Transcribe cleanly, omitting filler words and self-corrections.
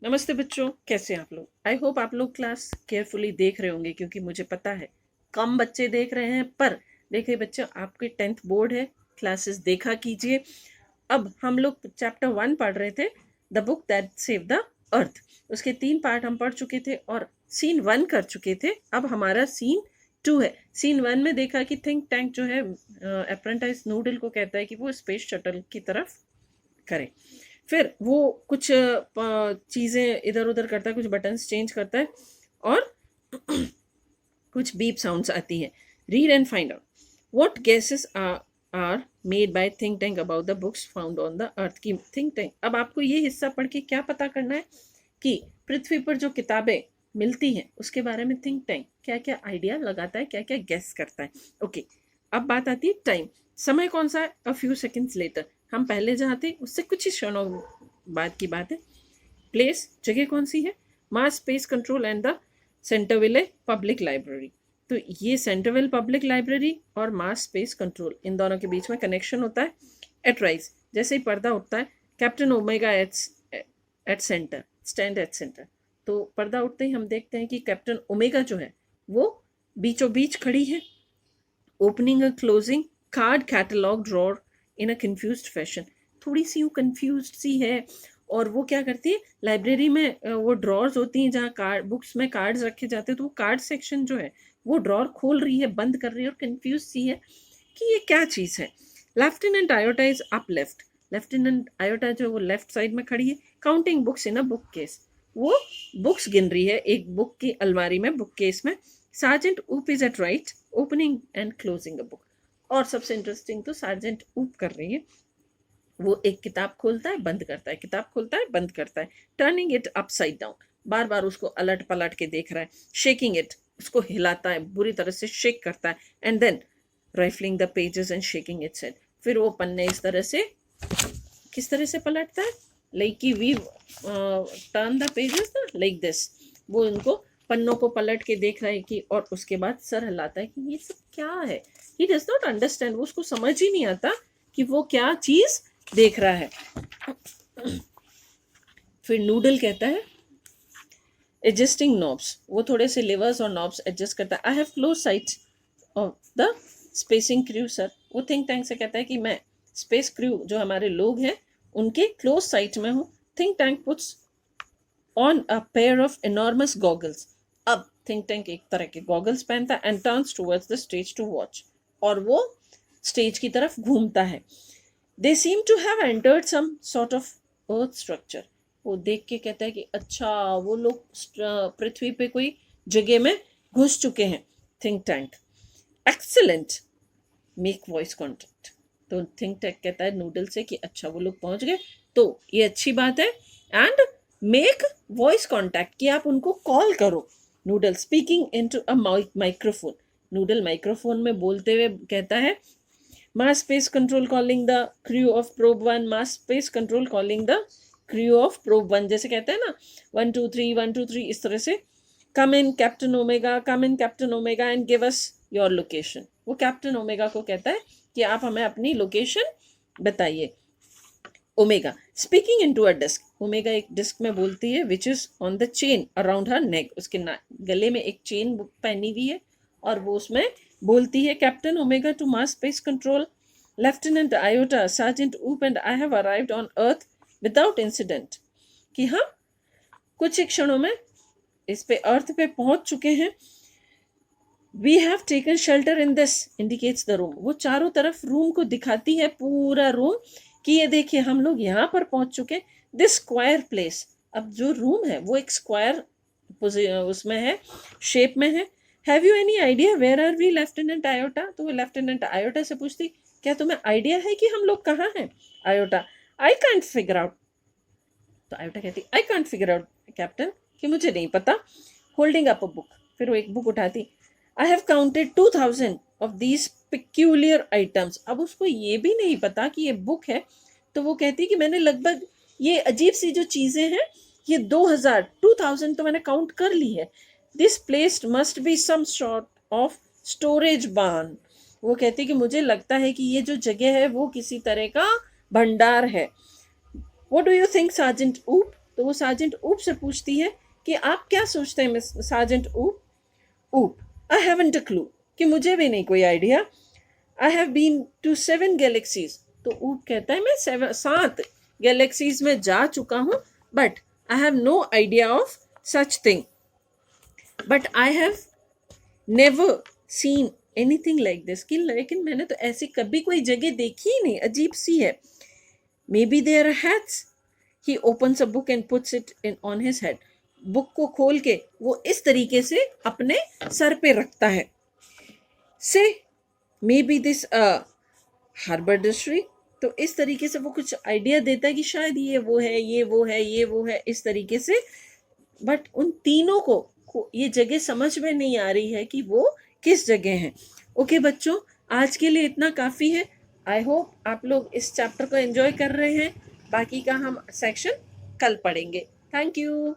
नमस्ते बच्चों, कैसे हैं आप लोग। आई होप आप लोग क्लास केयरफुली देख रहे होंगे, क्योंकि मुझे पता है कम बच्चे देख रहे हैं। पर देखिए बच्चों, आपके 10th बोर्ड है, क्लासेस देखा कीजिए। अब हम लोग चैप्टर 1 पढ़ रहे थे, the book that save the earth. उसके 3 पार्ट हम पढ़ चुके थे और सीन 1 कर चुके थे। अब हमारा सीन 2 है। सीन 1 में देखा कि थिंक टैंक जो है अप्रेंटिस नूडल को कहता है कि वो स्पेस शटल की तरफ करे। फिर वो कुछ चीज़ें इधर उधर करता है, कुछ बटन्स चेंज करता है और कुछ बीप साउंड्स आती है। Read and find out what guesses are made by think tank about the books found on the earth. की थिंक टैंक, अब आपको ये हिस्सा पढ़ के क्या पता करना है कि पृथ्वी पर जो किताबें मिलती हैं उसके बारे में थिंक टैंक क्या क्या आइडिया लगाता है, क्या क्या गेस करता है। ओके, अब बात आती है टाइम। समय कौन सा है? A few seconds later. हम पहले जहाँ थे उससे कुछ ही क्षणों बाद की बात है। प्लेस, जगह कौन सी है? Mass space control and the Centerville public library. तो ये सेंटरविल पब्लिक लाइब्रेरी और मास स्पेस कंट्रोल, इन दोनों के बीच में कनेक्शन होता है। एट राइज, जैसे ही पर्दा उठता है, captain omega at centre, stand at centre. तो पर्दा उठते ही हम देखते हैं कि कैप्टन ओमेगा जो है वो बीचों बीच खड़ी है। ओपनिंग और क्लोजिंग कार्ड कैटलॉग ड्रॉर इन अ कंफ्यूज्ड फैशन। थोड़ी सी वो कंफ्यूज्ड सी है। और वो क्या करती है, लाइब्रेरी में वो ड्रॉर्स होती हैं जहाँ कार्ड बुक्स में कार्ड्स रखे जाते हैं, तो वो कार्ड सेक्शन जो है वो ड्रॉर खोल रही है, बंद कर रही है और कंफ्यूज सी है कि ये क्या चीज़ है। Lieutenant Iota is up left. Lieutenant Iota जो वो लेफ्ट साइड में खड़ी है। Counting books in a book case, वो बुक्स गिन रही है एक बुक की अलमारी में, बुक केस में। Sergeant Oop is at right, opening and closing a book. और सबसे इंटरेस्टिंग तो सार्जेंट ऊप कर रही है, वो एक किताब खोलता है बंद करता है, किताब खोलता है बंद करता है। टर्निंग इट अपसाइड डाउन, बार बार उसको अलट पलट के देख रहा है। शेकिंग इट, उसको हिलाता है, बुरी तरह से शेक करता है। And then rifling the pages and shaking its head. फिर वो पन्ने इस तरह से, किस तरह से पलटता है, लाइक कि वी टर्न द पेजेस ना, लाइक दिस। वो उनको पन्नों को पलट के देख रहा है कि, और उसके बाद सर हिलाता है कि ये सब क्या है। ही डज नॉट अंडरस्टैंड, वो उसको समझ ही नहीं आता कि वो क्या चीज देख रहा है। फिर नूडल कहता है एडजस्टिंग नॉब्स, वो थोड़े से लिवर्स और नॉब्स एडजस्ट करता है। I have close sites of the spacing crew sir. वो थिंक टैंक से कहता है कि मैं स्पेस क्रू जो हमारे लोग हैं उनके क्लोज साइट में हूँ। Think tank puts on a pair of enormous goggles. अब थिंक टैंक एक तरह के गॉगल्स पहनता है and turns towards the stage to watch, और वो स्टेज की तरफ घूमता है। They seem to have entered some sort of earth structure. वो देख के कहता है कि अच्छा, वो लोग पृथ्वी पे कोई जगह में घुस चुके हैं। Think tank excellent, make voice contact. तो थिंक टैंक कहता है नूडल से कि अच्छा वो लोग पहुंच गए, तो ये अच्छी बात है। एंड मेक वॉइस कॉन्टैक्ट, कि आप उनको कॉल करो। Noodle speaking into a microphone, Noodle microphone में बोलते हुए कहता है mass space control calling the crew of probe 1, mass space control calling the crew of probe 1। जैसे कहते हैं ना 1 2 3 1 2 3, इस तरह से। Come in captain Omega, come in captain Omega and give us your location. वो कैप्टन ओमेगा को कहता है कि आप हमें अपनी लोकेशन बताइए। Omega speaking into a disc, Omega एक डिस्क में बोलती है which is on the chain around her neck. उसके गले में एक चेन पहनी हुई है और वो उसमें बोलती है captain Omega to mass space control, lieutenant Iota, sergeant Oop and I have arrived on earth without incident. कि हम कुछ ही क्षणों में इस पे अर्थ पे पहुंच चुके हैं। We have taken shelter in this, indicates the room. वो चारों तरफ रूम को दिखाती है, पूरा रूम, कि ये देखिए हम लोग यहाँ पर पहुंच चुके। दिस स्क्वायर प्लेस, अब जो रूम है वो एक स्क्वायर उसमें है, शेप में है। Have you any idea where are we lieutenant Iota? तो वो लेफ्टिनेंट आयोटा से पूछती क्या तुम्हें आइडिया है कि हम लोग कहाँ हैं? Iota I can't figure out. तो आयोटा कहती I can't figure out captain, कि मुझे नहीं पता। होल्डिंग अप अ बुक, फिर वो एक बुक उठाती। I have counted 2000 of these peculiar items. अब उसको ये भी नहीं पता कि ये बुक है, तो वो कहती कि मैंने लगभग ये अजीब सी जो चीज़ें हैं ये 2000 तो मैंने काउंट कर ली है। This place must be some sort of storage barn. वो कहती कि मुझे लगता है कि ये जो जगह है वो किसी तरह का भंडार है। What do you think, Sergeant Oop? तो वो सार्जेंट ऊप से पूछती है कि आप क्या सोचते हैं मिस सार्जेंट ऊप? ऊप, आई हैवंट अ क्लू, कि मुझे भी नहीं कोई idea. I have been to 7 galaxies, तो ऊप कहता है मैं 7 गैलेक्सीज में जा चुका हूँ, but I have no idea of such thing, but I have never seen anything like this, कि लेकिन मैंने तो ऐसी कभी कोई जगह देखी ही नहीं, अजीब सी है। Maybe there hats, he opens a book and puts it in on his head, book को खोल के वो इस तरीके से अपने सर पे रखता है। से मे बी दिस हार्बरडस्ट्री, तो इस तरीके से वो कुछ आइडिया देता है कि शायद ये वो है, ये वो है, ये वो है, इस तरीके से। बट उन तीनों को ये जगह समझ में नहीं आ रही है कि वो किस जगह है। ओके बच्चों, आज के लिए इतना काफ़ी है। आई होप आप लोग इस चैप्टर को एंजॉय कर रहे हैं। बाकी का हम सेक्शन कल पढ़ेंगे। Thank you.